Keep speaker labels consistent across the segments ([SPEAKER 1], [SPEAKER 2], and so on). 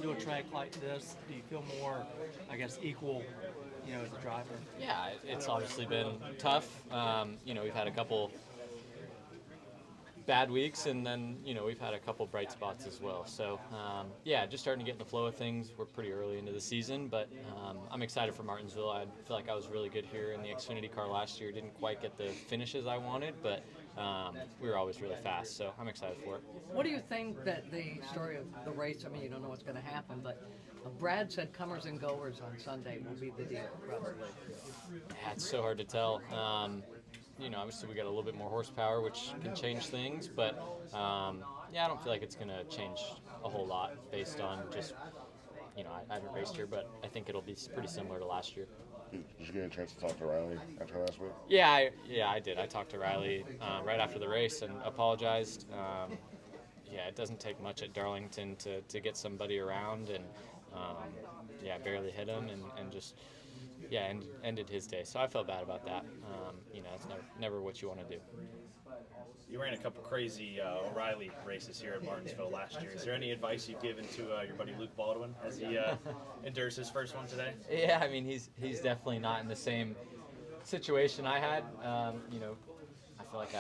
[SPEAKER 1] to a track like this? Do you feel more, I guess, equal, as a driver?
[SPEAKER 2] Yeah, it's obviously been tough. We've had a couple bad weeks, and then we've had a couple bright spots as well. So yeah, just starting to get in the flow of things. We're pretty early into the season, but I'm excited for Martinsville. I feel like I was really good here in the Xfinity car last year. Didn't quite get the finishes I wanted, but we were always really fast. So I'm excited for it.
[SPEAKER 3] What do you think that the story of the race? I mean, you don't know what's going to happen, but Brad said comers and goers on Sunday will be the deal, probably.
[SPEAKER 2] Yeah, it's so hard to tell. Obviously we got a little bit more horsepower, which can change things, but yeah, I don't feel like it's going to change a whole lot based on just, I haven't raced here, but I think it'll be pretty similar to last year.
[SPEAKER 4] Did you get a chance to talk to Riley after last week?
[SPEAKER 2] Yeah, I did. I talked to Riley right after the race and apologized. Yeah, it doesn't take much at Darlington to get somebody around, and yeah, barely hit him and just ended his day. So I felt bad about that. It's never what you want to do.
[SPEAKER 5] You ran a couple crazy O'Reilly races here at Martinsville last year. Is there any advice you've given to your buddy Luke Baldwin as he endures his first one today?
[SPEAKER 2] Yeah, I mean he's definitely not in the same situation I had. I feel like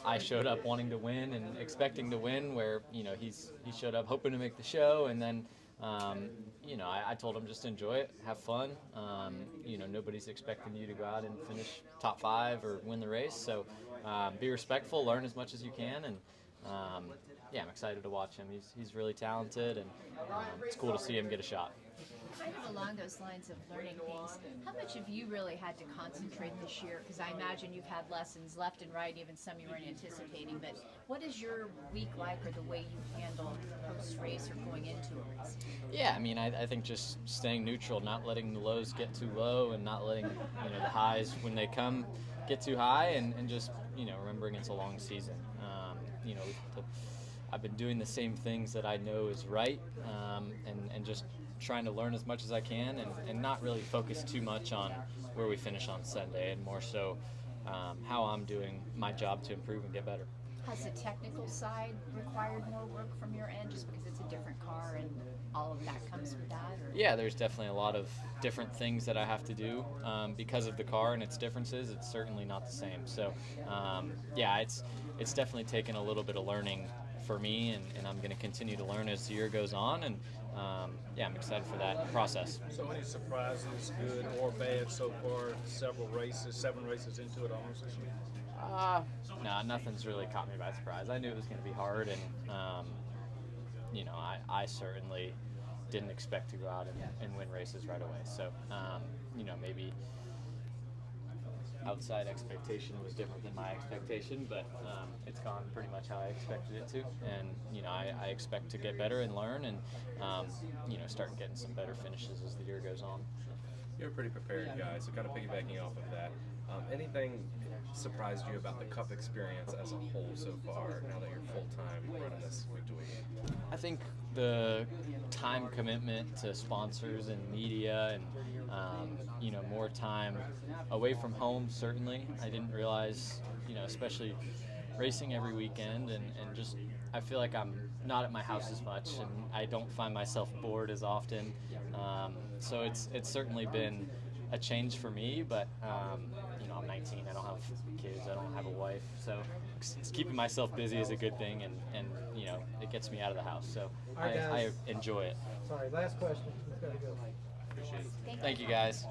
[SPEAKER 2] I showed up wanting to win and expecting to win, where he showed up hoping to make the show, and then I told him just enjoy it, have fun. Nobody's expecting you to go out and finish top 5 or win the race, so be respectful, learn as much as you can, and yeah, I'm excited to watch him. He's really talented, and it's cool to see him get a shot.
[SPEAKER 6] Kind of along those lines of learning things, how much have you really had to concentrate this year? Because I imagine you've had lessons left and right, even some you weren't anticipating, but what is your week like, or the way you handle post-race or going into a race?
[SPEAKER 2] Yeah, I mean, I think just staying neutral, not letting the lows get too low, and not letting the highs, when they come, get too high, and just remembering it's a long season. I've been doing the same things that I know is right, and just trying to learn as much as I can, and not really focus too much on where we finish on Sunday, and more so how I'm doing my job to improve and get better.
[SPEAKER 6] Has the technical side required more work from your end, just because it's a different car and all of that comes with that? Or?
[SPEAKER 2] Yeah, there's definitely a lot of different things that I have to do because of the car and its differences. It's certainly not the same. So, yeah, it's definitely taken a little bit of learning for me, and I'm going to continue to learn as the year goes on, and yeah, I'm excited for that process.
[SPEAKER 7] So many surprises, good or bad, so far. 7 races into it almost this year.
[SPEAKER 2] No, nothing's really caught me by surprise. I knew it was going to be hard, and I certainly didn't expect to go out and win races right away. So, maybe outside expectation was different than my expectation, but it's gone pretty much how I expected it to. And I expect to get better and learn, and start getting some better finishes as the year goes on.
[SPEAKER 8] You're a pretty prepared guy, so kind of piggybacking off of that, anything surprised you about the Cup experience as a whole so far, now that you're full-time running this week to week?
[SPEAKER 2] I think the time commitment to sponsors and media, and more time away from home, certainly. I didn't realize, especially racing every weekend, and just I feel like I'm not at my house as much, and I don't find myself bored as often. So it's certainly been a change for me, but I'm 19, I don't have kids, I don't have a wife, so it's keeping myself busy is a good thing, and it gets me out of the house, so
[SPEAKER 9] All right,
[SPEAKER 2] I
[SPEAKER 9] guys.
[SPEAKER 2] enjoy it.
[SPEAKER 9] Sorry, last question. We've got to go.
[SPEAKER 2] Appreciate it. Thank you, guys.